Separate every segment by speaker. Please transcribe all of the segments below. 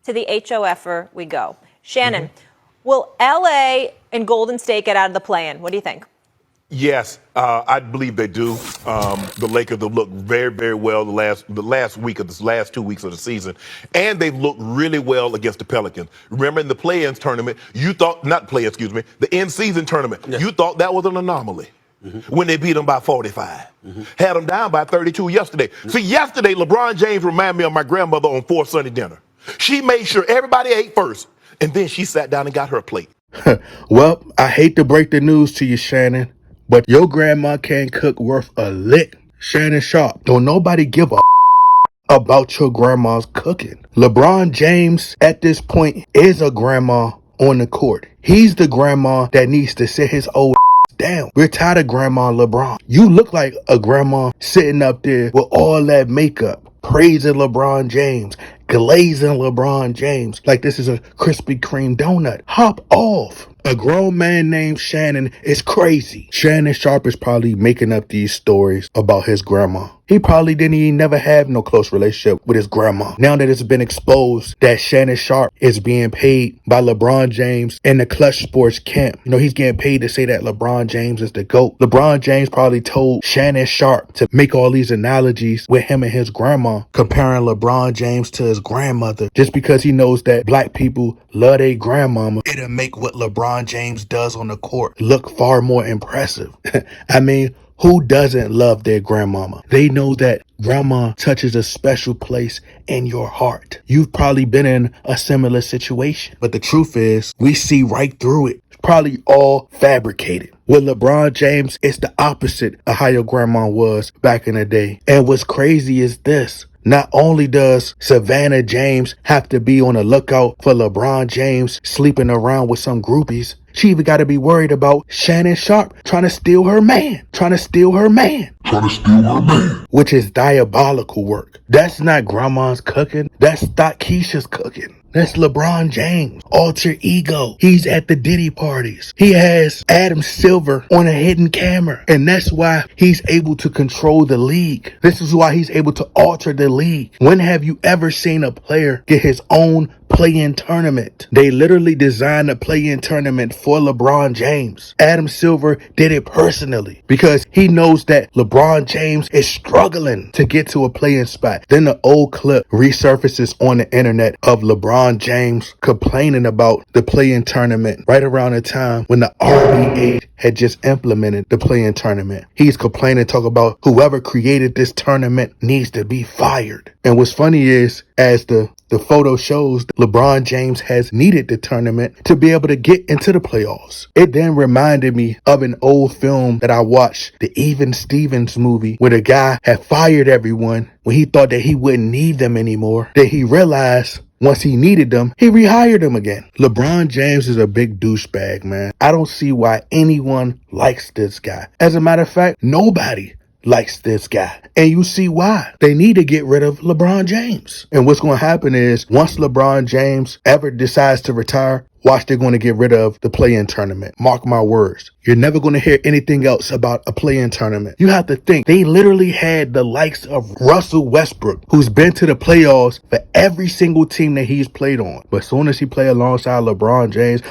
Speaker 1: to the HOFer we go. Shannon, will LA and Golden State get out of the play-in? What do you think?
Speaker 2: Yes, I believe they do. The Lakers have looked very, very well the last 2 weeks of the season, and they've looked really well against the Pelicans. Remember in the play-in tournament, you thought the in-season tournament, you thought that was an anomaly. When they beat them by 45. Had them down by 32 yesterday. See, yesterday, LeBron James reminded me of my grandmother on 4th Sunday dinner. She made sure everybody ate first, and then she sat down and got her plate.
Speaker 3: Well, I hate to break the news to you, Shannon, but your grandma can't cook worth a lick. Shannon Sharpe, don't nobody give a about your grandma's cooking. LeBron James, at this point, is a grandma on the court. He's the grandma that needs to sit his old down. We're tired of Grandma LeBron. You look like a grandma sitting up there with all that makeup, praising LeBron James, glazing LeBron James like this is a Krispy Kreme donut. Hop off. A grown man named Shannon is crazy. Shannon Sharpe is probably making up these stories about his grandma. He probably didn't even never have no close relationship with his grandma. Now that it's been exposed that Shannon Sharpe is being paid by LeBron James in the Clutch Sports camp. You know, he's getting paid to say that LeBron James is the GOAT. LeBron James probably told Shannon Sharpe to make all these analogies with him and his grandma, comparing LeBron James to his grandmother, just because he knows that black people love their grandmama. It'll make what LeBron James does on the court look far more impressive. I mean, who doesn't love their grandmama? They know that grandma touches a special place in your heart. You've probably been in a similar situation, but the truth is we see right through it. It's probably all fabricated. With LeBron James, it's the opposite of how your grandma was back in the day. And what's crazy is this. Not only does Savannah James have to be on the lookout for LeBron James sleeping around with some groupies, she even got to be worried about Shannon Sharpe trying to steal her man. Which is diabolical work. That's not grandma's cooking. That's Keisha's cooking. That's LeBron James, alter ego. He's at the Diddy parties. He has Adam Silver on a hidden camera. And that's why he's able to control the league. This is why he's able to alter the league. When have you ever seen a player get his own play-in tournament? They literally designed a play-in tournament for LeBron James. Adam Silver did it personally because he knows that LeBron James is struggling to get to a play-in spot. Then the old clip resurfaces on the internet of LeBron James complaining about the play-in tournament right around the time when the RBA had just implemented the play-in tournament. He's complaining, talk about whoever created this tournament needs to be fired. And what's funny is, as the photo shows, LeBron James has needed the tournament to be able to get into the playoffs. It then reminded me of an old film that I watched, the Even Stevens movie, where the guy had fired everyone when he thought that he wouldn't need them anymore. Then he realized once he needed them, he rehired them again. LeBron James is a big douchebag, man. I don't see why anyone likes this guy. As a matter of fact, nobody likes this guy. And you see why. They need to get rid of LeBron James. And what's going to happen is once LeBron James ever decides to retire, watch, they're going to get rid of the play-in tournament. Mark my words. You're never going to hear anything else about a play-in tournament. You have to think, they literally had the likes of Russell Westbrook, who's been to the playoffs for every single team that he's played on. But as soon as he played alongside LeBron James,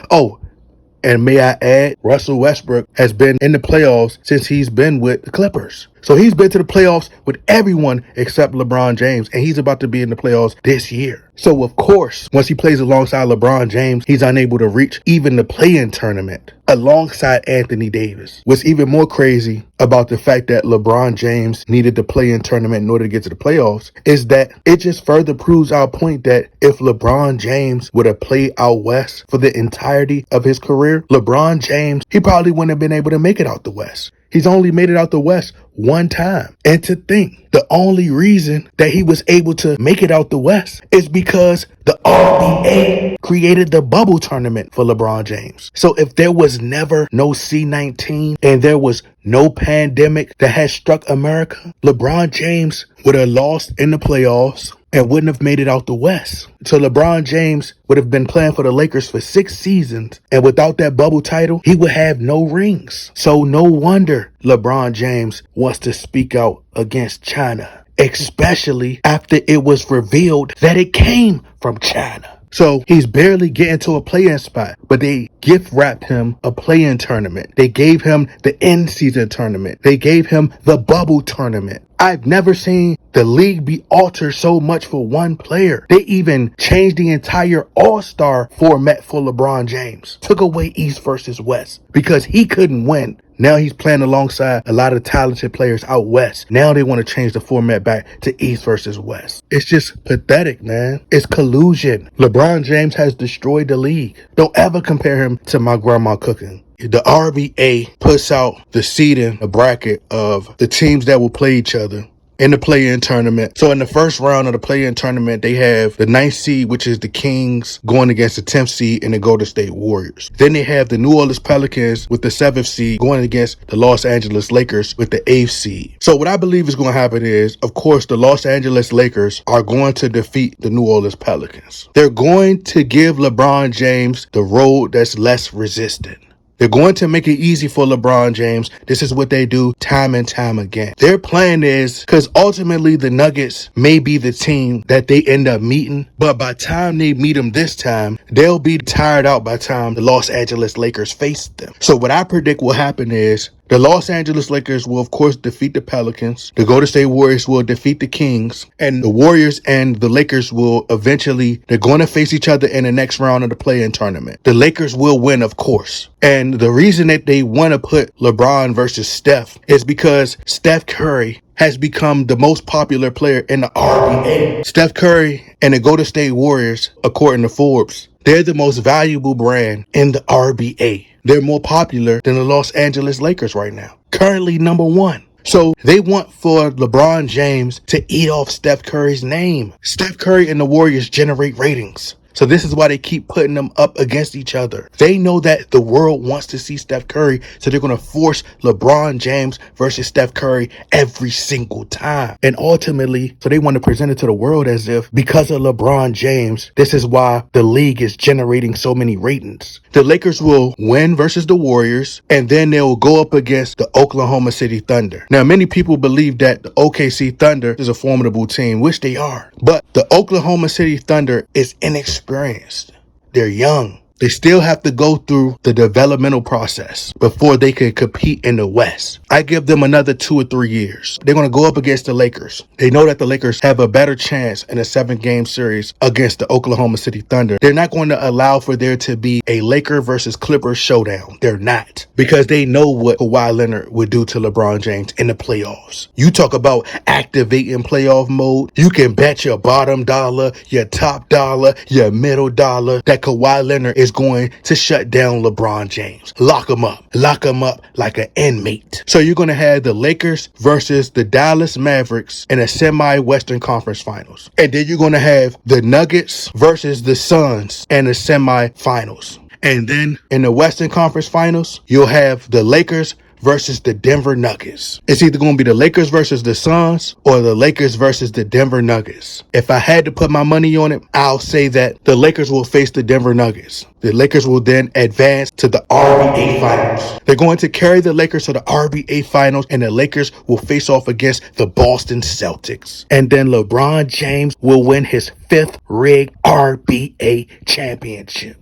Speaker 3: and may I add, Russell Westbrook has been in the playoffs since he's been with the Clippers. So he's been to the playoffs with everyone except LeBron James, and he's about to be in the playoffs this year. So of course, once he plays alongside LeBron James, he's unable to reach even the play-in tournament alongside Anthony Davis. What's even more crazy about the fact that LeBron James needed the play-in tournament in order to get to the playoffs is that it just further proves our point that if LeBron James would have played out west for the entirety of his career, LeBron James, he probably wouldn't have been able to make it out the west. He's only made it out the West one time. And to think, the only reason that he was able to make it out the West is because the RBA created the bubble tournament for LeBron James. So if there was never no C-19 and there was no pandemic that had struck America, LeBron James would have lost in the playoffs and wouldn't have made it out the West. So LeBron James would have been playing for the Lakers for 6 seasons, and without that bubble title, he would have no rings. So no wonder LeBron James wants to speak out against China, especially after it was revealed that it came from China. So he's barely getting to a play-in spot, but they gift wrapped him a play-in tournament. They gave him the in-season tournament. They gave him the bubble tournament. I've never seen the league be altered so much for one player. They even changed the entire all-star format for LeBron James. Took away East versus West because he couldn't win. Now he's playing alongside a lot of talented players out west. Now they want to change the format back to East versus West. It's just pathetic, man. It's collusion. LeBron James has destroyed the league. Don't ever compare him to my grandma cooking. The RBA puts out the seeding, the bracket of the teams that will play each other in the play-in tournament. So in the first round of the play-in tournament, they have the 9th seed, which is the Kings, going against the 10th seed and the Golden State Warriors. Then they have the New Orleans Pelicans with the 7th seed going against the Los Angeles Lakers with the 8th seed. So what I believe is going to happen is, of course, the Los Angeles Lakers are going to defeat the New Orleans Pelicans. They're going to give LeBron James the road that's less resistant. They're going to make it easy for LeBron James. This is what they do time and time again. Their plan is, because ultimately the Nuggets may be the team that they end up meeting, but by the time they meet them this time, they'll be tired out by the time the Los Angeles Lakers face them. So what I predict will happen is the Los Angeles Lakers will, of course, defeat the Pelicans. The Golden State Warriors will defeat the Kings. And the Warriors and the Lakers will eventually, they're going to face each other in the next round of the play-in tournament. The Lakers will win, of course. And the reason that they want to put LeBron versus Steph is because Steph Curry has become the most popular player in the RBA. Steph Curry and the Golden State Warriors, according to Forbes, they're the most valuable brand in the RBA. They're more popular than the Los Angeles Lakers right now. Currently number 1. So they want for LeBron James to eat off Steph Curry's name. Steph Curry and the Warriors generate ratings. So this is why they keep putting them up against each other. They know that the world wants to see Steph Curry, so they're going to force LeBron James versus Steph Curry every single time. And ultimately, so they want to present it to the world as if because of LeBron James, this is why the league is generating so many ratings. The Lakers will win versus the Warriors, and then they'll go up against the Oklahoma City Thunder. Now, many people believe that the OKC Thunder is a formidable team, which they are. But the Oklahoma City Thunder is inexperienced. They're young. They still have to go through the developmental process before they can compete in the West. I give them another 2 or 3 years. They're going to go up against the Lakers. They know that the Lakers have a better chance in a 7-game series against the Oklahoma City Thunder. They're not going to allow for there to be a Laker versus Clippers showdown. They're not. Because they know what Kawhi Leonard would do to LeBron James in the playoffs. You talk about activating playoff mode. You can bet your bottom dollar, your top dollar, your middle dollar that Kawhi Leonard is going to shut down LeBron James. Lock him up. Lock him up like an inmate. So you're going to have the Lakers versus the Dallas Mavericks in a semi-Western Conference Finals. And then you're going to have the Nuggets versus the Suns in the semi-finals. And then in the Western Conference Finals, you'll have the Lakers versus the Denver Nuggets. It's either going to be the Lakers versus the Suns or the Lakers versus the Denver Nuggets. If I had to put my money on it, I'll say that the Lakers will face the Denver Nuggets. The Lakers will then advance to the RBA Finals. They're going to carry the Lakers to the RBA Finals, and the Lakers will face off against the Boston Celtics. And then LeBron James will win his 5th rigged RBA championship.